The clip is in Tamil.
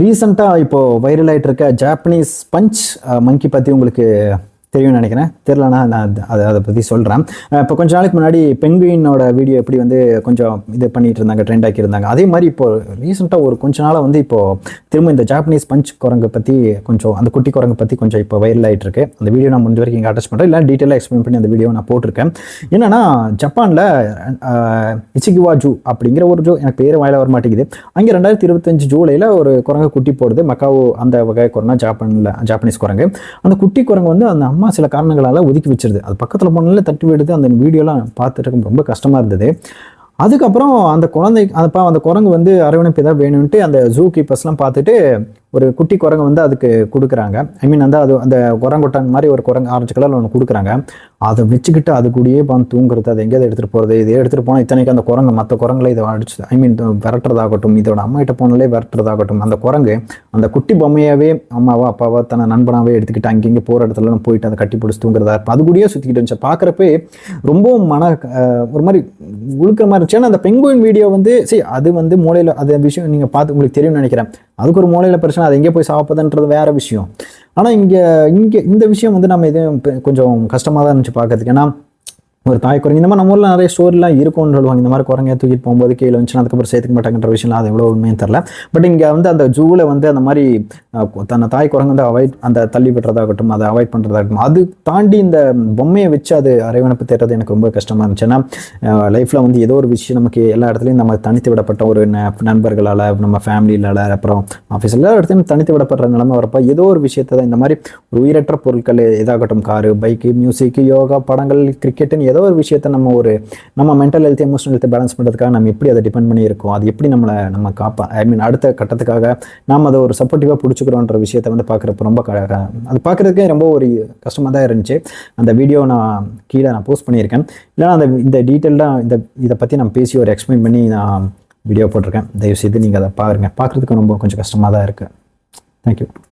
ரீசெண்டாக இப்போது வைரல் ஆகிட்டு இருக்க ஜாப்பனீஸ் பஞ்ச் மங்கி பற்றி உங்களுக்கு தெரியும்னு நினைக்கிறேன். தெரிலனா நான் அதை பற்றி சொல்கிறேன். இப்போ கொஞ்ச நாளைக்கு முன்னாடி பெங்குயினோட வீடியோ எப்படி வந்து கொஞ்சம் இது பண்ணிகிட்டு இருந்தாங்க, ட்ரெண்ட் ஆக்கியிருந்தாங்க. அதே மாதிரி இப்போது ரீசெண்டாக ஒரு கொஞ்ச நாளாக வந்து இப்போது திரும்ப இந்த ஜாப்பனீஸ் பஞ்ச் குரங்கு பற்றி கொஞ்சம், அந்த குட்டி குரங்கு பற்றி கொஞ்சம் இப்போ வைரல் ஆகிட்டு இருக்கு. அந்த வீடியோ நான் முடிஞ்ச வரைக்கும் இங்கே அட்டாச் பண்ணுறேன், இல்லை டீட்டெயிலாக எக்ஸ்பிளைன் பண்ணி அந்த வீடியோ நான் போட்டிருக்கேன். என்னன்னா ஜப்பானில் இச்சிகிவா ஜூ அப்படிங்கிற ஒரு ஜூ, எனக்கு பேர் வாயில வர மாட்டேங்குது. அங்கே 2025 ஜூலையில் ஒரு குரங்கு குட்டி போடுது. மக்காவோ அந்த வகை குரங்கு, ஜாப்பனீஸ் குரங்கு. அந்த குட்டி குரங்கு வந்து அந்த அம்மா சில காரணங்களால் ஒதுக்கி வச்சிருது. அது பக்கத்தில் போனாலே தட்டி விடுது. அந்த வீடியோலாம் பார்த்துட்டு ரொம்ப கஷ்டமாக இருந்தது. அதுக்கப்புறம் அந்த குரங்கு வந்து அரவணைப்பு ஏதாவது வேணும்ன்ட்டு அந்த ஜூ கீப்பர்ஸ்லாம் பார்த்துட்டு ஒரு குட்டி குரங்கு வந்து அதுக்கு கொடுக்குறாங்க. வந்து அது அந்த குரங்குட்டான் மாதிரி ஒரு குரங்கு ஆரஞ்சு கலரில் ஒன்று கொடுக்குறாங்க. அதை வச்சுக்கிட்டு அது கூடயே பார்த்து தூங்குறது, அது எங்கேயாவது எடுத்துகிட்டு போகிறது. இதை எடுத்துகிட்டு போனால் இத்தனைக்கு அந்த குரங்கு மற்ற குரங்குல இதை அடிச்சு விரட்டுறதாகட்டும், இதோட அம்மா கிட்ட போனாலே விரட்டுறதாகட்டும், அந்த குரங்கு அந்த குட்டி பொம்மையாவே அம்மாவோ அப்பாவோ தன்னை நண்பனாவே எடுத்துக்கிட்டு அங்கேயும் போகிற இடத்துல போயிட்டு அதை கட்டி பிடிச்சி தூங்குறதா இருப்போம். அது கூடயே சுற்றிக்கிட்டு இருந்துச்சு. பார்க்குறப்பே ரொம்பவும் ஒரு மாதிரி உழுக்கிற மாதிரி இருந்துச்சு. ஏன்னா அந்த பெங்குயின் வீடியோ வந்து அது வந்து மூளையில் அது விஷயம் நீங்கள் பார்த்து உங்களுக்கு தெரியும்னு நினைக்கிறேன். அதுக்கு ஒரு மூளையில் பிரச்சனை, அது எங்கே போய் சாப்பிட்றதுன்றது வேற விஷயம். ஆனால் இங்கே இந்த விஷயம் வந்து நம்ம எதுவும் கொஞ்சம் கஷ்டமாக தான் இருந்துச்சு பார்க்கறதுக்கு. ஏன்னா ஒரு தாய் குரங்கு இந்த மாதிரி நம்ம ஊரில் நிறைய ஸ்டோரிலாம் இருக்கும்னு சொல்லுவாங்க. இந்த மாதிரி குரங்க தூக்கிட்டு போகும்போது கீழே வந்துச்சுன்னா அதுக்கப்புறம் சேர்த்துக்க மாட்டாங்கன்ற விஷயம்லாம் அது எவ்வளோ உண்மையும் தெரில. பட் இங்கே வந்து அந்த ஜூவில் வந்து அந்த மாதிரி தன்னை தாய் குரங்கு வந்து அந்த தள்ளி விடுறதாகட்டும், அதை அவாய்ட் பண்ணுறதாகட்டும், அது தாண்டி இந்த பொம்மையை வச்சு அது அரைவணைப்பு தேடுறது எனக்கு ரொம்ப கஷ்டமாக இருந்துச்சு. ஏன்னா லைஃப்பில் வந்து ஏதோ ஒரு விஷயம் நமக்கு எல்லா இடத்துலையும் நம்ம தனித்து விடப்பட்ட ஒரு நண்பர்களால், நம்ம ஃபேமிலியால், அப்புறம் ஆஃபீஸ் எல்லா இடத்துலையும் தனித்து விடப்படுற நிலைமை வரப்போ ஏதோ ஒரு விஷயத்தை தான் இந்த மாதிரி உயிரற்ற பொருட்கள் எதாகட்டும், காரு, பைக்கு, மியூசிக்கு, யோகா, படங்கள், கிரிக்கெட்டுன்னு ஏதோ ஒரு விஷயத்தை நம்ம மென்டல் ஹெல்த், எமோஷனல் ஹெல்த்தை பேலன்ஸ் பண்ணுறதுக்காக நம்ம எப்படி அதை டிபெண்ட் பண்ணி இருக்கோம், அது எப்படி நம்ம அடுத்த கட்டத்துக்காக நாம் அதை ஒரு சப்போர்ட்டிவாக பிடிச்சிக்கிறோன்ற விஷயத்தை வந்து பார்க்குறப்ப ரொம்ப அது பார்க்குறதுக்கே ரொம்ப ஒரு கஷ்டமாக தான் இருந்துச்சு. அந்த வீடியோ நான் கீழே போஸ்ட் பண்ணியிருக்கேன். இல்லைனா இந்த டீட்டெயில்டாக இதை பற்றி நான் பேசி ஒரு எக்ஸ்பிளைன் பண்ணி நான் வீடியோ போட்டிருக்கேன். தயவுசெய்து நீங்கள் அதை பார்க்குறதுக்கு ரொம்ப கொஞ்சம் கஷ்டமாக தான் இருக்குது. தேங்க்யூ.